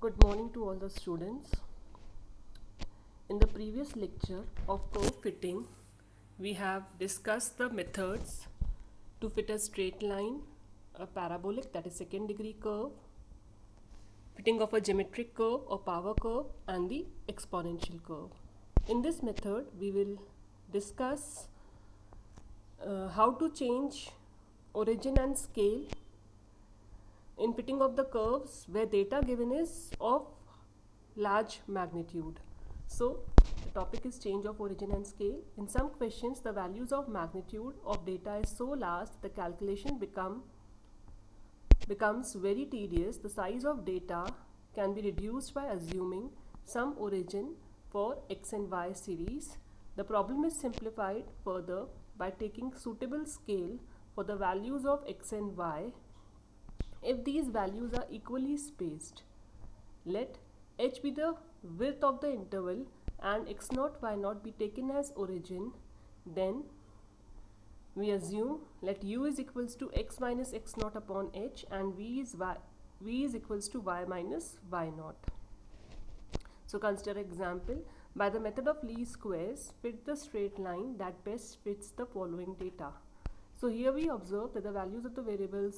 Good morning to all the students. In the previous lecture of curve fitting, we have discussed the methods to fit a straight line, a parabolic, that is second degree curve, fitting of a geometric curve or power curve, and the exponential curve. In this method, we will discuss how to change origin and scale in fitting of the curves where data given is of large magnitude. So the topic is change of origin and scale. In some questions, the values of magnitude of data is so large that the calculation becomes very tedious. The size of data can be reduced by assuming some origin for x and y series. The problem is simplified further by taking suitable scale for the values of x and y. If these values are equally spaced, let h be the width of the interval and x0 y0 be taken as origin, then we assume let u is equals to x minus x0 upon h and v is equals to y minus y0. So consider example. By the method of least squares, fit the straight line that best fits the following data. So here we observe that the values of the variable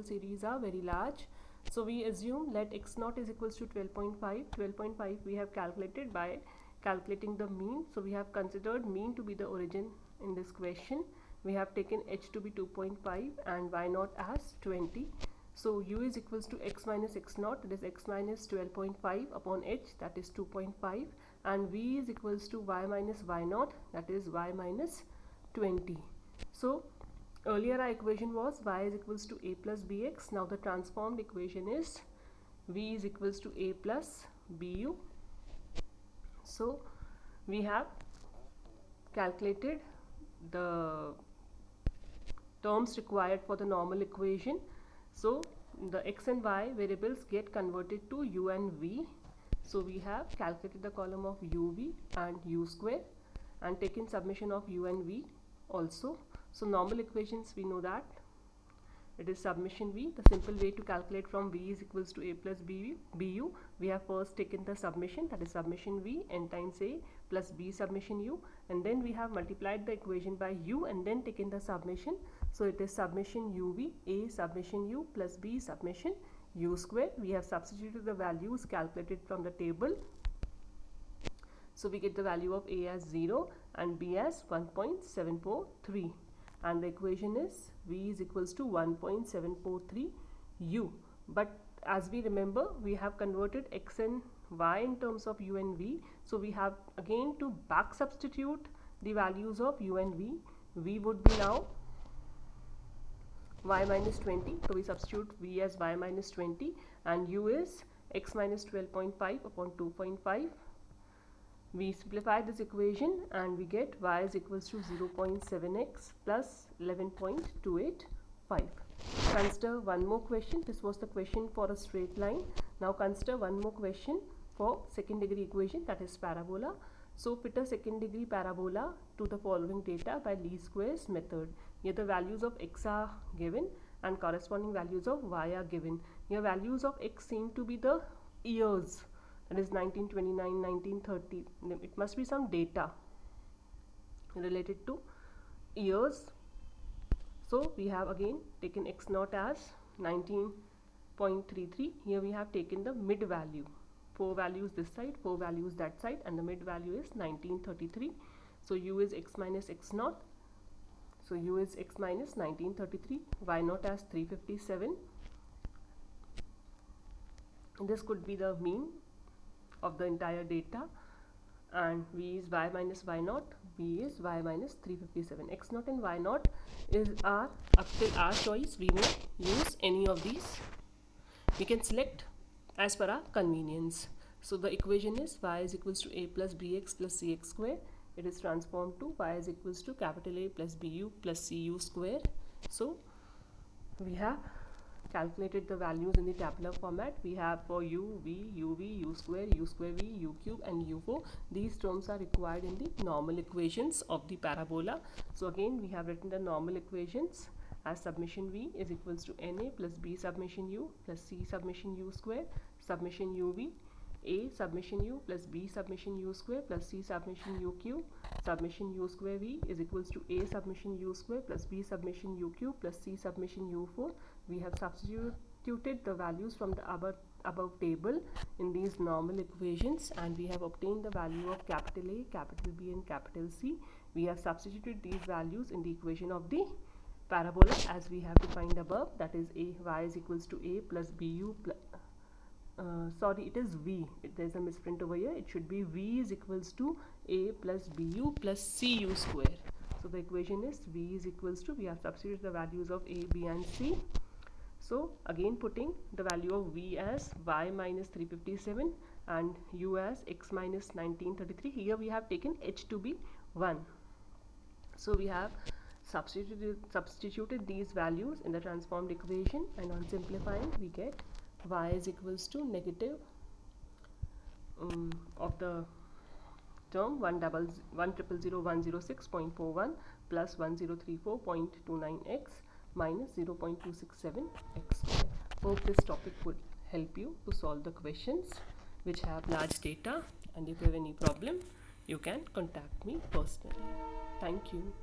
series are very large. So we assume let x0 is equals to 12.5. 12.5 we have calculated by calculating the mean. So we have considered mean to be the origin in this question. We have taken h to be 2.5 and y0 as 20. So u is equals to x minus x0, that is x minus 12.5 upon h, that is 2.5, and v is equals to y minus y0, that is y minus 20. So earlier our equation was y is equals to a plus bx. Now the transformed equation is v is equals to a plus bu. So we have calculated the terms required for the normal equation. So the x and y variables get converted to u and v. So we have calculated the column of uv and u square and taken summation of u and v also. So normal equations, we know that it is summation v. The simple way to calculate from v is equals to a plus bu, we have first taken the summation, that is summation v n times a plus b summation u, and then we have multiplied the equation by u and then taken the summation. So it is summation uv a summation u plus b summation u square. We have substituted the values calculated from the table. So we get the value of a as 0 and b as 1.743. And the equation is v is equals to 1.743 u. But as we remember, we have converted x and y in terms of u and v. So we have again to back substitute the values of u and v. V would be now y minus 20. So we substitute v as y minus 20 and u is x minus 12.5 upon 2.5. We simplify this equation and we get y is equals to 0.7x plus 11.285. Consider one more question. This was the question for a straight line. Now consider one more question for second degree equation, that is parabola. So fit a second degree parabola to the following data by least squares method. Here the values of x are given and corresponding values of y are given. Here values of x seem to be the years, that is 1929, 1930. It must be some data related to years. So we have again taken x0 as 19.33. Here we have taken the mid value. 4 values this side, 4 values that side, and the mid value is 1933. So u is x minus x0. So u is x minus 1933. Y0 as 357. This could be the mean of the entire data, and v is y minus y0, b is y minus 357. x0 and y0 is up till our choice. We may use any of these. We can select as per our convenience. So the equation is y is equals to a plus bx plus cx square. It is transformed to y is equals to capital A plus bu plus cu square. So we have calculated the values in the tabular format. We have for u, v, uv, u square v, u cube and u4. These terms are required in the normal equations of the parabola. So again we have written the normal equations as submission V is equals to NA plus B summation U plus C summation U square summation UV A summation U plus B summation U square plus C summation UQ summation U square V is equals to A summation U square plus B summation UQ plus C summation U4. We have substituted the values from the above table in these normal equations, and we have obtained the value of capital A, capital B and capital C. We have substituted these values in the equation of the parabola as we have defined above, that is y is equals to A plus BU plus sorry, it is V. There's a misprint over here. It should be V is equals to A plus BU plus CU square. So the equation is V is equals to, we have substituted the values of A, B and C. So again putting the value of V as y minus 357 and U as x minus 1933. Here we have taken h to be 1. So we have substituted these values in the transformed equation, and on simplifying we get y is equals to negative of the term 1000106.41 plus 1034.29x minus 0.267 x square. Hope this topic would help you to solve the questions which have large data, and if you have any problem you can contact me personally. Thank you.